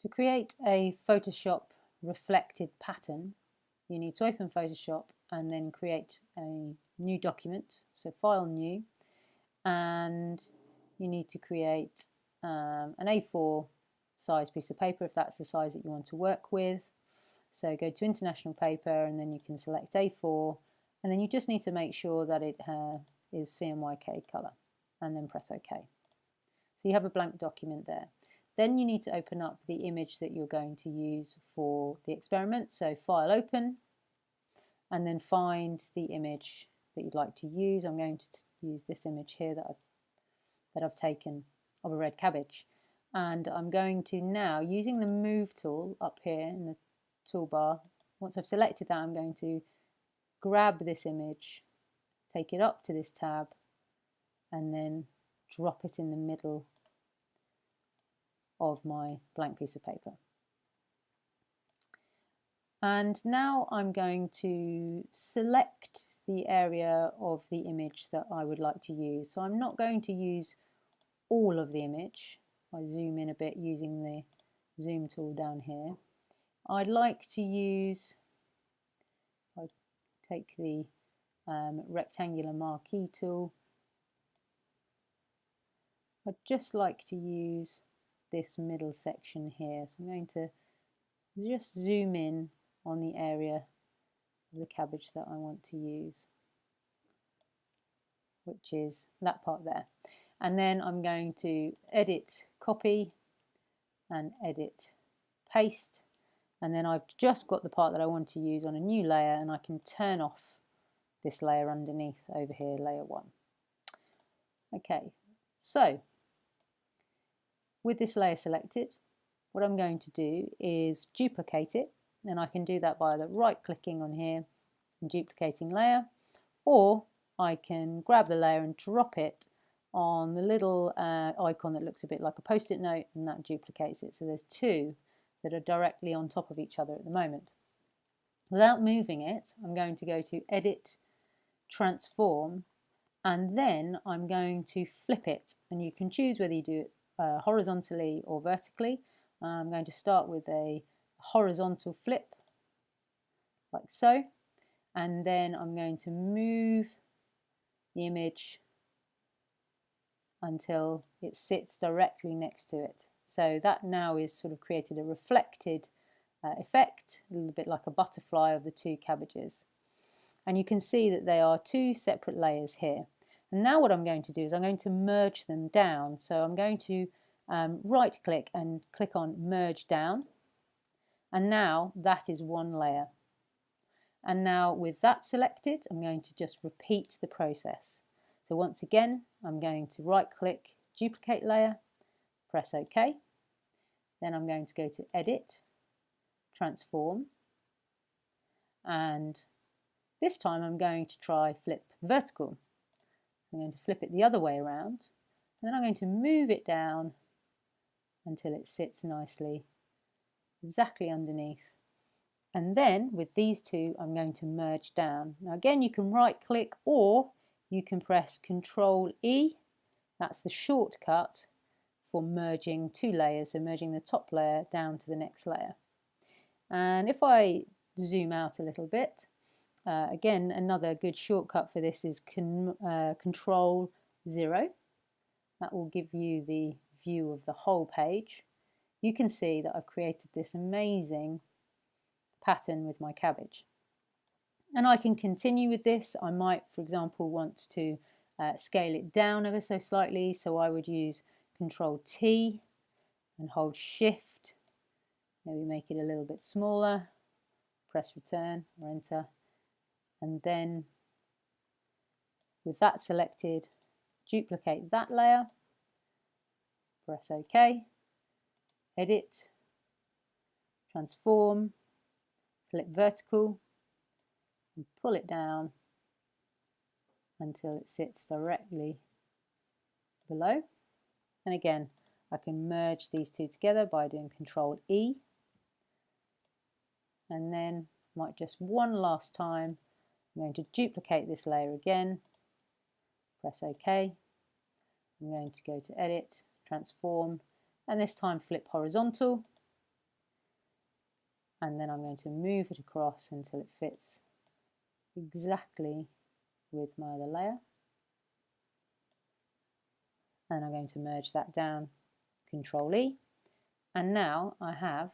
To create a Photoshop reflected pattern, you need to open Photoshop and then create a new document, so File New, and you need to create an A4 size piece of paper if that's the size that you want to work with. So go to International Paper and then you can select A4, and then you just need to make sure that it is CMYK colour, and then press OK. So you have a blank document there. Then you need to open up the image that you're going to use for the experiment. So File, Open, and then find the image that you'd like to use. I'm going to use this image here that I've taken of a red cabbage. And I'm going to now, using the Move tool up here in the toolbar, once I've selected that, I'm going to grab this image, take it up to this tab, and then drop it in the middle of my blank piece of paper. And now I'm going to select the area of the image that I would like to use. So I'm not going to use all of the image. I zoom in a bit using the zoom tool down here. I'd like to use, I take the rectangular marquee tool. I'd just like to use this middle section here. So I'm going to just zoom in on the area of the cabbage that I want to use, which is that part there. And then I'm going to edit, copy, and edit, paste. And then I've just got the part that I want to use on a new layer, and I can turn off this layer underneath over here, layer 1. Okay, so with this layer selected, what I'm going to do is duplicate it, and I can do that by the right-clicking on here and duplicating layer, or I can grab the layer and drop it on the little icon that looks a bit like a post-it note, and that duplicates it. So there's two that are directly on top of each other at the moment. Without moving it, I'm going to go to Edit, Transform, and then I'm going to flip it, and you can choose whether you do it horizontally or vertically. I'm going to start with a horizontal flip, like so, and then I'm going to move the image until it sits directly next to it. So that now is sort of created a reflected effect, a little bit like a butterfly of the two cabbages. And you can see that they are two separate layers here. And now what I'm going to do is I'm going to merge them down. So I'm going to right click and click on Merge Down. And now that is one layer. And now with that selected, I'm going to just repeat the process. So once again, I'm going to right click, duplicate layer, press OK. Then I'm going to go to Edit, Transform, and this time I'm going to try flip vertical. I'm going to flip it the other way around, and then I'm going to move it down until it sits nicely exactly underneath. And then with these two, I'm going to merge down. Now again, you can right click, or you can press Control E. That's the shortcut for merging two layers, so merging the top layer down to the next layer. And if I zoom out a little bit, again, another good shortcut for this is Control 0. That will give you the view of the whole page. You can see that I've created this amazing pattern with my cabbage. And I can continue with this. I might, for example, want to scale it down ever so slightly, so I would use Control T and hold Shift, maybe make it a little bit smaller, press Return or Enter, and then with that selected, duplicate that layer, press OK, Edit, Transform, flip vertical, and pull it down until it sits directly below. And again, I can merge these two together by doing Control E, and then might just one last time, I'm going to duplicate this layer again, press OK. I'm going to go to Edit, Transform, and this time flip horizontal, and then I'm going to move it across until it fits exactly with my other layer. And I'm going to merge that down, Control E, and now I have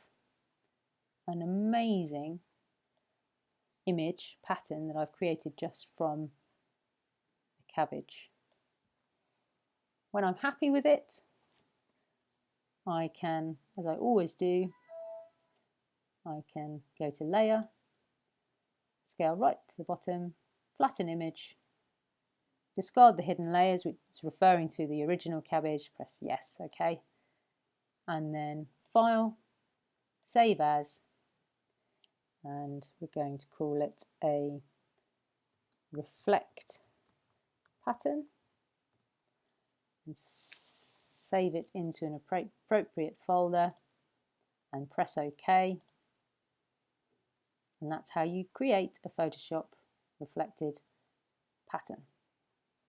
an amazing image pattern that I've created just from the cabbage. When I'm happy with it, I can, as I always do, I can go to Layer, scale right to the bottom, flatten image, discard the hidden layers, which is referring to the original cabbage, press yes, okay, and then File, Save As, and we're going to call it a reflect pattern, and save it into an appropriate folder and press OK. And that's how you create a Photoshop reflected pattern.